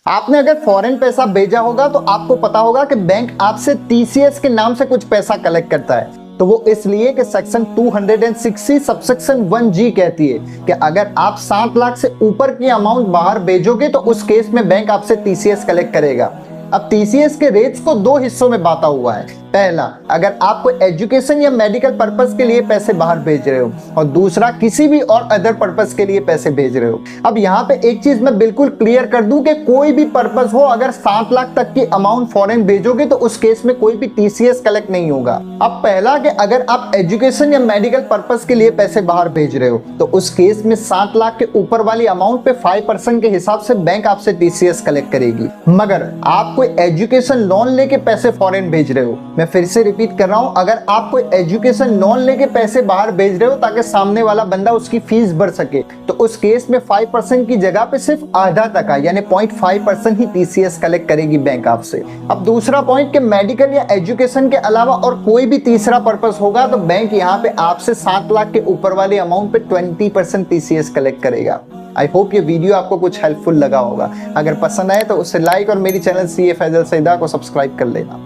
आपने अगर फॉरेन पैसा भेजा होगा तो आपको पता होगा कि बैंक आपसे टीसीएस के नाम से कुछ पैसा कलेक्ट करता है। तो वो इसलिए कि सेक्शन 260 सबसेक्शन 1G कहती है कि अगर आप 7 लाख से ऊपर की अमाउंट बाहर भेजोगे तो उस केस में बैंक आपसे टीसीएस कलेक्ट करेगा। अब टीसीएस के रेट्स को दो हिस्सों में बांटा हुआ है। पहला, अगर आप कोई एजुकेशन या मेडिकल पर्पस के लिए पैसे बाहर भेज रहे हो, और दूसरा किसी भी और अदर पर्पस के लिए पैसे भेज रहे हो। अब यहाँ पे एक चीज मैं बिल्कुल क्लियर कर दूं कि कोई भी पर्पस हो, अगर 7 लाख तक की अमाउंट फॉरेन भेजोगे तो उस केस में कोई भी टीसीएस कलेक्ट नहीं होगा। अब पहला कि अगर आप एजुकेशन या मेडिकल पर्पस के लिए पैसे बाहर भेज रहे हो तो उस केस में 7 लाख के ऊपर वाली अमाउंट पे 5% के हिसाब से बैंक आपसे टीसीएस कलेक्ट करेगी। मगर आप कोई एजुकेशन लोन लेके पैसे फॉरेन भेज रहे हो, मैं फिर से रिपीट कर रहा हूं, अगर आप कोई एजुकेशन लोन लेके पैसे बाहर भेज रहे हो ताकि सामने वाला बंदा उसकी फीस भर सके, तो उस केस में 5% की जगह पे सिर्फ आधा टका यानी 0.5% ही टीसीएस कलेक्ट करेगी बैंक आपसे। अब दूसरा पॉइंट कि मेडिकल या एजुकेशन के अलावा और कोई भी तीसरा पर्पस होगा तो बैंक यहाँ पे आपसे 7 लाख के ऊपर वाले अमाउंट पे 20% टीसीएस कलेक्ट करेगा। आई होप ये वीडियो आपको कुछ हेल्पफुल लगा होगा। अगर पसंद आए तो उसे लाइक और मेरी चैनल सीए फैजल सईदा को सब्सक्राइब कर लेना।